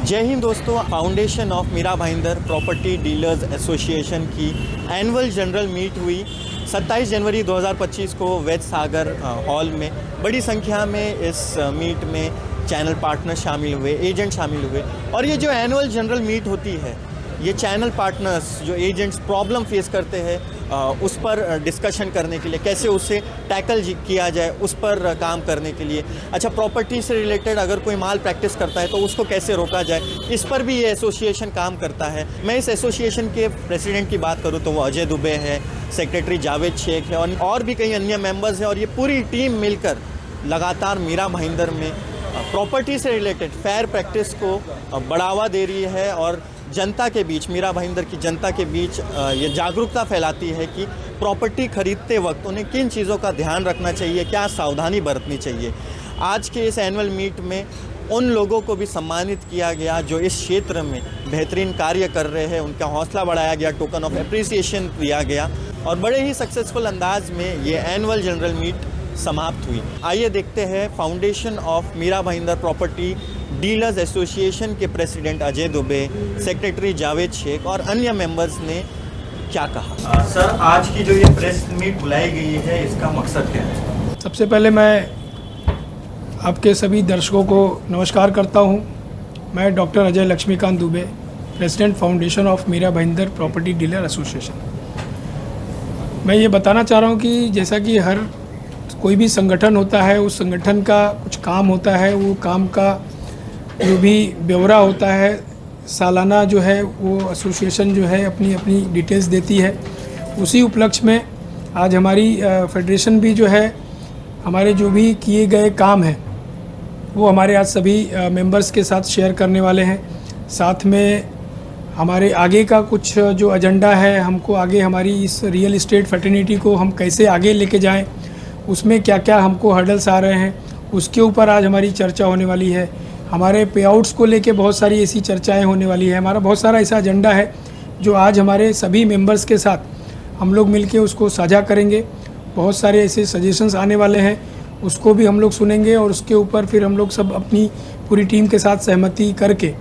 जय हिंद दोस्तों। Foundation of Meera Bhayander property dealers association की एनुअल जनरल मीट हुई 27 जनवरी 2025 को वैद सागर हॉल में। बड़ी संख्या में इस मीट में चैनल पार्टनर शामिल हुए, एजेंट शामिल हुए। और ये जो एनुअल जनरल मीट होती है, ये चैनल पार्टनर्स जो एजेंट्स प्रॉब्लम फेस करते हैं उस पर डिस्कशन करने के लिए, कैसे उसे टैकल किया जाए उस पर काम करने के लिए। अच्छा, प्रॉपर्टी से रिलेटेड अगर कोई माल प्रैक्टिस करता है तो उसको कैसे रोका जाए, इस पर भी ये एसोसिएशन काम करता है। मैं इस एसोसिएशन के प्रेसिडेंट की बात करूँ तो वो अजय दुबे है, सेक्रेटरी जावेद शेख है और भी कई अन्य मेंबर्स हैं। और ये पूरी टीम मिलकर लगातार मीरा भाईंदर में प्रॉपर्टी से रिलेटेड फेयर प्रैक्टिस को बढ़ावा दे रही है और जनता के बीच, मीरा भाईंदर की जनता के बीच ये जागरूकता फैलाती है कि प्रॉपर्टी खरीदते वक्त उन्हें किन चीज़ों का ध्यान रखना चाहिए, क्या सावधानी बरतनी चाहिए। आज के इस एनुअल मीट में उन लोगों को भी सम्मानित किया गया जो इस क्षेत्र में बेहतरीन कार्य कर रहे हैं, उनका हौसला बढ़ाया गया, टोकन ऑफ एप्रिसिएशन दिया गया और बड़े ही सक्सेसफुल अंदाज में ये एनुअल जनरल मीट समाप्त हुई। आइए देखते हैं foundation of Meera Bhayander property dealers association के प्रेसिडेंट अजय दुबे, सेक्रेटरी जावेद शेख और अन्य मेंबर्स ने क्या कहा। सर, आज की जो ये प्रेस मीट बुलाई गई है, इसका मकसद क्या है? सबसे पहले मैं आपके सभी दर्शकों को नमस्कार करता हूं। मैं doctor Ajay Laxmikant Dubey, president foundation of Meera Bhayander property dealer association. मैं ये बताना चाह रहा हूं कि जैसा कि हर कोई भी संगठन होता है, उस संगठन का कुछ काम होता है, वो काम का जो भी ब्यौरा होता है सालाना जो है वो एसोसिएशन जो है अपनी अपनी डिटेल्स देती है। उसी उपलक्ष्य में आज हमारी फेडरेशन भी जो है हमारे जो भी किए गए काम हैं वो हमारे आज सभी मेंबर्स के साथ शेयर करने वाले हैं। साथ में हमारे आगे का कुछ जो एजेंडा है, हमको आगे हमारी इस रियल एस्टेट फैटर्निटी को हम कैसे आगे लेके जाएं, उसमें क्या क्या हमको हर्डल्स आ रहे हैं, उसके ऊपर आज हमारी चर्चा होने वाली है। हमारे पे आउट्स को लेके बहुत सारी ऐसी चर्चाएं होने वाली है। हमारा बहुत सारा ऐसा एजेंडा है जो आज हमारे सभी मेंबर्स के साथ हम लोग मिलके उसको साझा करेंगे। बहुत सारे ऐसे सजेशंस आने वाले हैं, उसको भी हम लोग सुनेंगे और उसके ऊपर फिर हम लोग सब अपनी पूरी टीम के साथ सहमति करके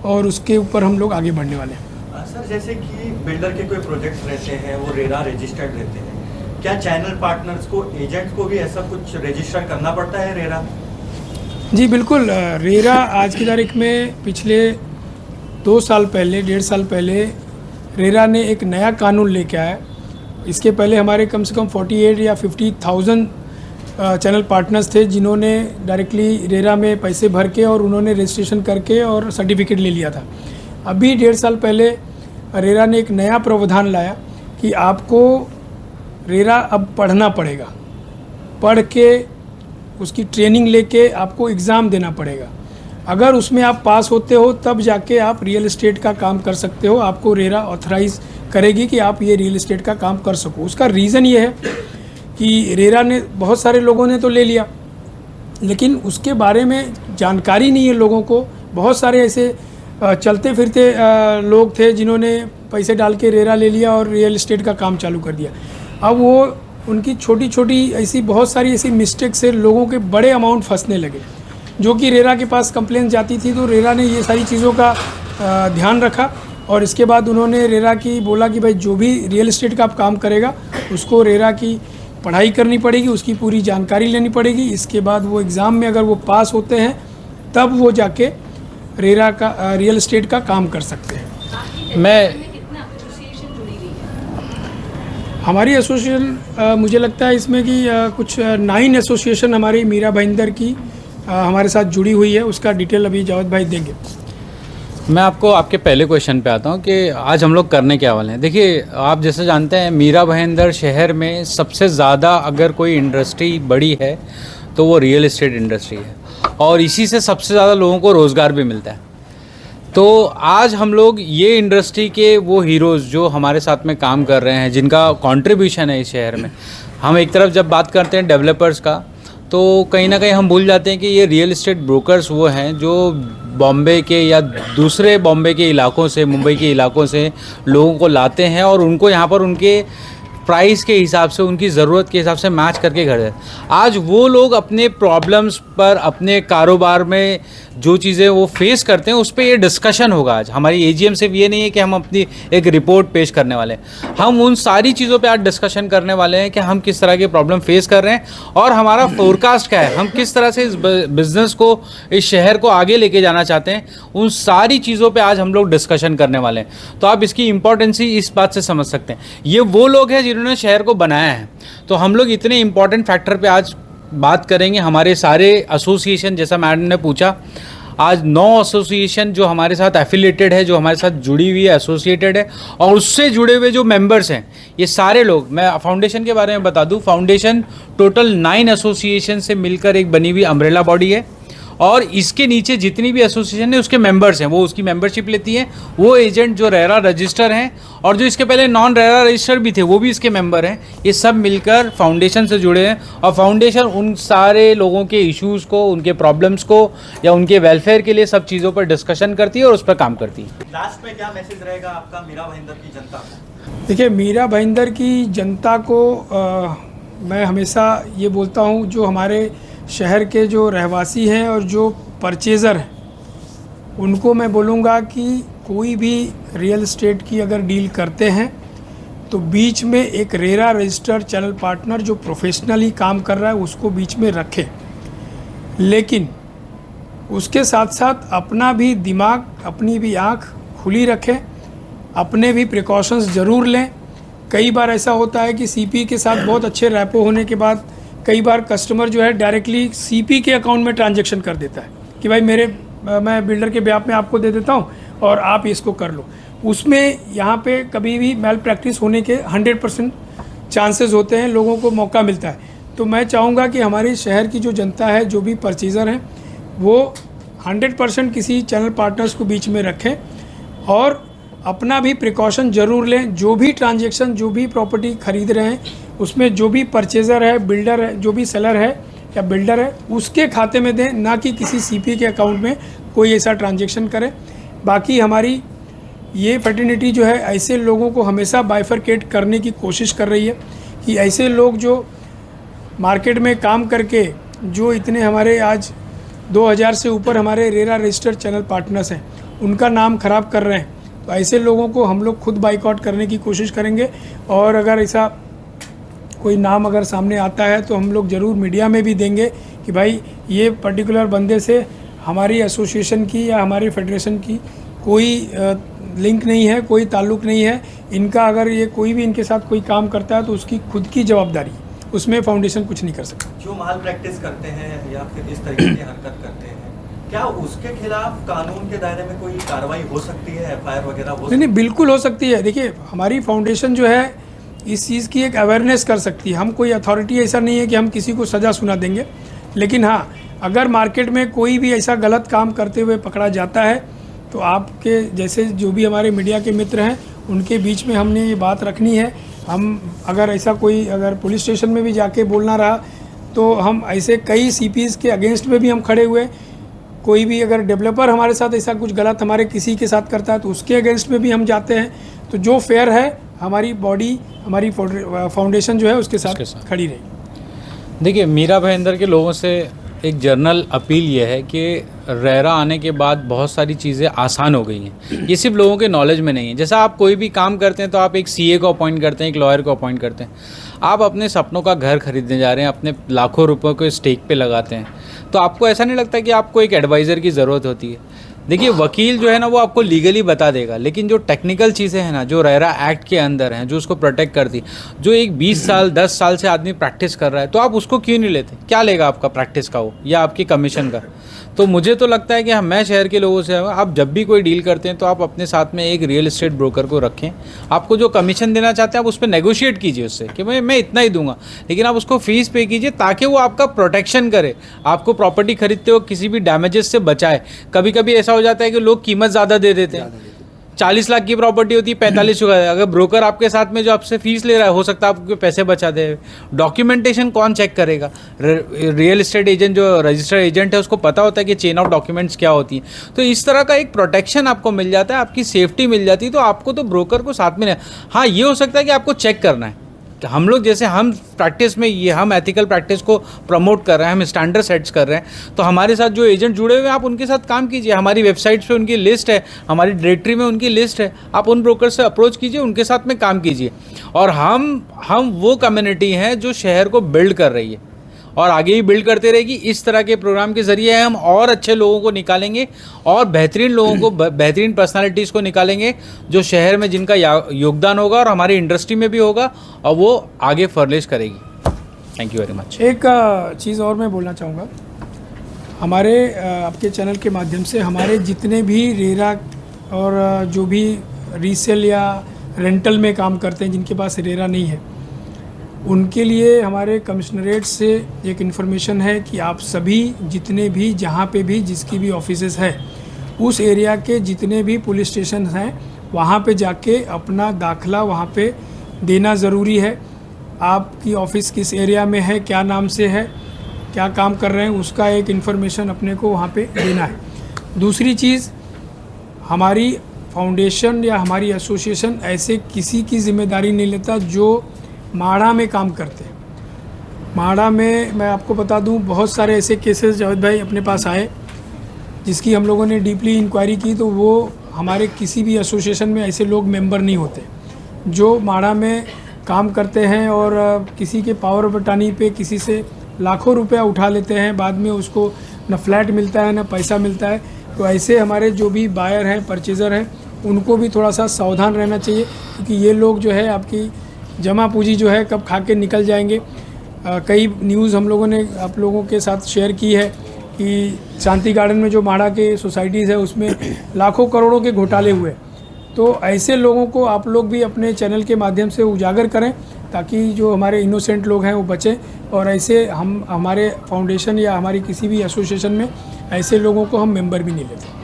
और उसके ऊपर हम लोग आगे बढ़ने वाले हैं। सर, जैसे कि बिल्डर के कोई प्रोजेक्ट्स रहते हैं वो रेरा रजिस्टर्ड रहते हैं, क्या चैनल पार्टनर्स को, एजेंट को भी ऐसा कुछ रजिस्टर करना पड़ता है रेरा? जी बिल्कुल। रेरा आज की तारीख में पिछले 2 साल पहले, 1.5 साल पहले रेरा ने एक नया कानून लेके आया। इसके पहले हमारे कम से कम 48 या 50,000 चैनल पार्टनर्स थे जिन्होंने डायरेक्टली रेरा में पैसे भर के और उन्होंने रजिस्ट्रेशन करके और सर्टिफिकेट ले लिया था। अभी 1.5 साल पहले रेरा ने एक नया प्रावधान लाया कि आपको रेरा अब पढ़ना पड़ेगा, पढ़ के उसकी ट्रेनिंग लेके आपको एग्ज़ाम देना पड़ेगा। अगर उसमें आप पास होते हो तब जाके आप रियल एस्टेट का काम कर सकते हो। आपको रेरा ऑथराइज़ करेगी कि आप ये रियल एस्टेट का काम कर सको। उसका रीज़न ये है कि रेरा ने, बहुत सारे लोगों ने तो ले लिया लेकिन उसके बारे में जानकारी नहीं है लोगों को। बहुत सारे ऐसे चलते फिरते लोग थे जिन्होंने पैसे डाल के रेरा ले लिया और रियल एस्टेट का काम चालू कर दिया। अब वो उनकी छोटी छोटी ऐसी बहुत सारी ऐसी मिस्टेक से लोगों के बड़े अमाउंट फंसने लगे, जो कि रेरा के पास कंप्लेन जाती थी। तो रेरा ने ये सारी चीज़ों का ध्यान रखा और इसके बाद उन्होंने रेरा की बोला कि भाई जो भी रियल एस्टेट का आप काम करेगा उसको रेरा की पढ़ाई करनी पड़ेगी, उसकी पूरी जानकारी लेनी पड़ेगी। इसके बाद वो एग्ज़ाम में अगर वो पास होते हैं तब वो जाके रेरा का रियल एस्टेट का काम कर सकते हैं। हमारी एसोसिएशन मुझे लगता है इसमें कि कुछ 9 एसोसिएशन हमारी मीरा भाईंदर की हमारे साथ जुड़ी हुई है। उसका डिटेल अभी जावेद भाई देंगे। मैं आपको आपके पहले क्वेश्चन पे आता हूँ कि आज हम लोग करने क्या वाले हैं। देखिए, आप जैसे जानते हैं मीरा भाईंदर शहर में सबसे ज़्यादा अगर कोई इंडस्ट्री बड़ी है तो वो रियल एस्टेट इंडस्ट्री है और इसी से सबसे ज़्यादा लोगों को रोज़गार भी मिलता है। तो आज हम लोग ये इंडस्ट्री के वो हीरोज़ जो हमारे साथ में काम कर रहे हैं, जिनका कंट्रीब्यूशन है इस शहर में, हम एक तरफ जब बात करते हैं डेवलपर्स का तो कहीं ना कहीं हम भूल जाते हैं कि ये रियल एस्टेट ब्रोकर्स वो हैं जो बॉम्बे के या दूसरे बॉम्बे के इलाकों से, मुंबई के इलाकों से लोगों को लाते हैं और उनको यहाँ पर उनके प्राइस के हिसाब से, उनकी ज़रूरत के हिसाब से मैच करके घर जाते। आज वो लोग अपने प्रॉब्लम्स पर, अपने कारोबार में जो चीज़ें वो फेस करते हैं उस पर ये डिस्कशन होगा। आज हमारी एजीएम सिर्फ ये नहीं है कि हम अपनी एक रिपोर्ट पेश करने वाले हैं, हम उन सारी चीज़ों पे आज डिस्कशन करने वाले हैं कि हम किस तरह के प्रॉब्लम फेस कर रहे हैं और हमारा फोरकास्ट क्या है, हम किस तरह से इस बिज़नेस को, इस शहर को आगे लेके जाना चाहते हैं। उन सारी चीज़ों पे आज हम लोग डिस्कशन करने वाले हैं। तो आप इसकी इंपॉर्टेंसी इस बात से समझ सकते हैं। ये वो लोग हैं जिन्होंने शहर को बनाया है। तो हम लोग इतने इंपॉर्टेंट फैक्टर पे आज बात करेंगे। हमारे सारे एसोसिएशन, जैसा मैडम ने पूछा, आज 9 एसोसिएशन जो हमारे साथ एफिलिएटेड है, जो हमारे साथ जुड़ी हुई है, एसोसिएटेड है, और उससे जुड़े हुए जो मेंबर्स हैं, ये सारे लोग, मैं फाउंडेशन के बारे में बता दूं, फाउंडेशन टोटल 9 एसोसिएशन से मिलकर एक बनी हुई अम्ब्रेला बॉडी है, और इसके नीचे जितनी भी एसोसिएशन है उसके मेंबर्स हैं, वो उसकी मेंबरशिप लेती हैं। वो एजेंट जो रेरा रजिस्टर हैं और जो इसके पहले नॉन रेरा रजिस्टर भी थे वो भी इसके मेंबर हैं। ये सब मिलकर फाउंडेशन से जुड़े हैं, और फाउंडेशन उन सारे लोगों के इश्यूज़ को, उनके प्रॉब्लम्स को या उनके वेलफेयर के लिए सब चीज़ों पर डिस्कशन करती है और उस पर काम करती है। लास्ट में क्या मैसेज रहेगा आपका मीरा भाईंदर की जनता को? देखिए, मीरा भाईंदर की जनता को मैं हमेशा ये बोलता हूँ, जो हमारे शहर के जो रहवासी हैं और जो परचेज़र हैं, उनको मैं बोलूँगा कि कोई भी रियल एस्टेट की अगर डील करते हैं तो बीच में एक रेरा रजिस्टर्ड चैनल पार्टनर जो प्रोफेशनली काम कर रहा है उसको बीच में रखें, लेकिन उसके साथ साथ अपना भी दिमाग, अपनी भी आँख खुली रखें, अपने भी प्रिकॉशंस ज़रूर लें। कई बार ऐसा होता है कि सीपी के साथ बहुत अच्छे रैपो होने के बाद कई बार कस्टमर जो है डायरेक्टली सीपी के अकाउंट में ट्रांजैक्शन कर देता है कि भाई मैं बिल्डर के ब्याह में आपको दे देता हूँ और आप इसको कर लो। उसमें यहाँ पे कभी भी मैल प्रैक्टिस होने के 100% चांसेस होते हैं, लोगों को मौका मिलता है। तो मैं चाहूँगा कि हमारे शहर की जो जनता है, जो भी परचेज़र हैं, वो 100% किसी चैनल पार्टनर्स को बीच में रखें और अपना भी प्रिकॉशन ज़रूर लें। जो भी ट्रांजैक्शन, जो भी प्रॉपर्टी खरीद रहे हैं, उसमें जो भी परचेज़र है, बिल्डर है, जो भी सेलर है या बिल्डर है, उसके खाते में दें, ना कि किसी सीपी के अकाउंट में कोई ऐसा ट्रांजैक्शन करें। बाकी हमारी ये फैटर्निटी जो है ऐसे लोगों को हमेशा बाइफरकेट करने की कोशिश कर रही है कि ऐसे लोग जो मार्केट में काम करके, जो इतने हमारे आज 2000 से ऊपर हमारे रेरा रजिस्टर्ड चैनल पार्टनर्स हैं, उनका नाम ख़राब कर रहे हैं। तो ऐसे लोगों को हम लोग खुद बाइकआउट करने की कोशिश करेंगे, और अगर ऐसा कोई नाम अगर सामने आता है तो हम लोग ज़रूर मीडिया में भी देंगे कि भाई ये पर्टिकुलर बंदे से हमारी एसोसिएशन की या हमारी फेडरेशन की कोई लिंक नहीं है, कोई ताल्लुक़ नहीं है। इनका अगर ये कोई भी इनके साथ कोई काम करता है तो उसकी खुद की जवाबदारी, उसमें फाउंडेशन कुछ नहीं कर सकता। जो माल प्रैक्टिस करते हैं या फिर इस तरीके की हरकत करते हैं, क्या उसके खिलाफ कानून के दायरे में कोई कार्रवाई हो सकती है, एफआईआर वगैरह हो? नहीं, बिल्कुल हो सकती है। देखिए, हमारी फाउंडेशन जो है इस चीज़ की एक अवेयरनेस कर सकती है। हम कोई अथॉरिटी ऐसा नहीं है कि हम किसी को सज़ा सुना देंगे, लेकिन हाँ, अगर मार्केट में कोई भी ऐसा गलत काम करते हुए पकड़ा जाता है तो आपके जैसे जो भी हमारे मीडिया के मित्र हैं, उनके बीच में हमने ये बात रखनी है। हम अगर ऐसा कोई अगर पुलिस स्टेशन में भी जाके बोलना रहा तो हम ऐसे कई सीपीज़ के अगेंस्ट में भी हम खड़े हुए। कोई भी अगर डेवलपर हमारे साथ ऐसा कुछ गलत हमारे किसी के साथ करता है तो उसके अगेंस्ट में भी हम जाते हैं। तो जो फेयर है, हमारी बॉडी, हमारी फाउंडेशन जो है उसके साथ खड़ी रहेगी। देखिए, मीरा भाईंदर के लोगों से एक जर्नल अपील ये है कि रेरा आने के बाद बहुत सारी चीज़ें आसान हो गई हैं। ये सिर्फ लोगों के नॉलेज में नहीं है। जैसा आप कोई भी काम करते हैं तो आप एक सीए को अपॉइंट करते हैं, एक लॉयर को अपॉइंट करते हैं। आप अपने सपनों का घर खरीदने जा रहे हैं, अपने लाखों रुपयों को स्टेक पे लगाते हैं, तो आपको ऐसा नहीं लगता कि आपको एक एडवाइज़र की ज़रूरत होती है? देखिए, वकील जो है ना वो आपको लीगली बता देगा, लेकिन जो टेक्निकल चीज़ें हैं ना, जो रेरा एक्ट के अंदर हैं, जो उसको प्रोटेक्ट करती, जो एक 20 साल 10 साल से आदमी प्रैक्टिस कर रहा है, तो आप उसको क्यों नहीं लेते? क्या लेगा आपका प्रैक्टिस का वो, या आपकी कमीशन का? तो मुझे तो लगता है कि मैं शहर के लोगों से, आप जब भी कोई डील करते हैं तो आप अपने साथ में एक रियल एस्टेट ब्रोकर को रखें। आपको जो कमीशन देना चाहते हैं आप उस पर नेगोशिएट कीजिए उससे कि मैं इतना ही दूंगा, लेकिन आप उसको फीस पे कीजिए ताकि वो आपका प्रोटेक्शन करे, आपको प्रॉपर्टी खरीदते हो किसी भी डैमेजेस से बचाए। कभी कभी ऐसा हो जाता है कि लोग कीमत ज़्यादा दे देते हैं। 40 लाख की प्रॉपर्टी होती है, 45 का। अगर ब्रोकर आपके साथ में जो आपसे फीस ले रहा है, हो सकता है आपके पैसे बचा दे। डॉक्यूमेंटेशन कौन चेक करेगा? रियल एस्टेट एजेंट, जो रजिस्टर्ड एजेंट है, उसको पता होता है कि चेन ऑफ डॉक्यूमेंट्स क्या होती है। तो इस तरह का एक प्रोटेक्शन आपको मिल जाता है, आपकी सेफ्टी मिल जाती है। तो आपको तो ब्रोकर को साथ में नहीं, हाँ ये हो सकता है कि आपको चेक करना है हम लोग जैसे हम प्रैक्टिस में ये हम एथिकल प्रैक्टिस को प्रमोट कर रहे हैं, हम स्टैंडर्ड सेट्स कर रहे हैं, तो हमारे साथ जो एजेंट जुड़े हुए हैं आप उनके साथ काम कीजिए। हमारी वेबसाइट्स पे उनकी लिस्ट है, हमारी डायरेक्टरी में उनकी लिस्ट है, आप उन ब्रोकर से अप्रोच कीजिए, उनके साथ में काम कीजिए। और हम वो कम्युनिटी हैं जो शहर को बिल्ड कर रही है और आगे भी बिल्ड करते रहेगी। इस तरह के प्रोग्राम के ज़रिए हम और अच्छे लोगों को निकालेंगे और बेहतरीन लोगों को बेहतरीन पर्सनालिटीज़ को निकालेंगे जो शहर में जिनका योगदान होगा और हमारी इंडस्ट्री में भी होगा और वो आगे फर्निश करेगी। Thank you very much. एक चीज़ और मैं बोलना चाहूँगा, हमारे आपके चैनल के माध्यम से हमारे जितने भी रेरा और जो भी रीसेल या रेंटल में काम करते हैं जिनके पास रेरा नहीं है, उनके लिए हमारे कमिश्नरेट से एक इन्फॉर्मेशन है कि आप सभी जितने भी जहाँ पे भी जिसकी भी ऑफिसेस है उस एरिया के जितने भी पुलिस स्टेशन हैं वहाँ पे जाके अपना दाखला वहाँ पे देना ज़रूरी है। आपकी ऑफ़िस किस एरिया में है, क्या नाम से है, क्या काम कर रहे हैं, उसका एक इन्फॉर्मेशन अपने को वहाँ पे देना है। दूसरी चीज़, हमारी फाउंडेशन या हमारी एसोसिएशन ऐसे किसी की ज़िम्मेदारी नहीं लेता जो माड़ा में काम करते हैं। माड़ा में मैं आपको बता दूं, बहुत सारे ऐसे केसेस जावेद भाई अपने पास आए जिसकी हम लोगों ने डीपली इंक्वायरी की, तो वो हमारे किसी भी एसोसिएशन में ऐसे लोग मेंबर नहीं होते जो माड़ा में काम करते हैं और किसी के पावर बटानी पे किसी से लाखों रुपया उठा लेते हैं, बाद में उसको न फ्लैट मिलता है न पैसा मिलता है। तो ऐसे हमारे जो भी बायर हैं, परचेज़र हैं, उनको भी थोड़ा सा सावधान रहना चाहिए, क्योंकि ये लोग जो है आपकी जमा पूंजी जो है कब खा के निकल जाएंगे। कई न्यूज़ हम लोगों ने आप लोगों के साथ शेयर की है कि शांति गार्डन में जो माड़ा के सोसाइटीज़ है उसमें लाखों करोड़ों के घोटाले हुए। तो ऐसे लोगों को आप लोग भी अपने चैनल के माध्यम से उजागर करें ताकि जो हमारे इनोसेंट लोग हैं वो बचें, और ऐसे हम हमारे फाउंडेशन या हमारी किसी भी एसोसिएशन में ऐसे लोगों को हम मेंबर भी नहीं लेते।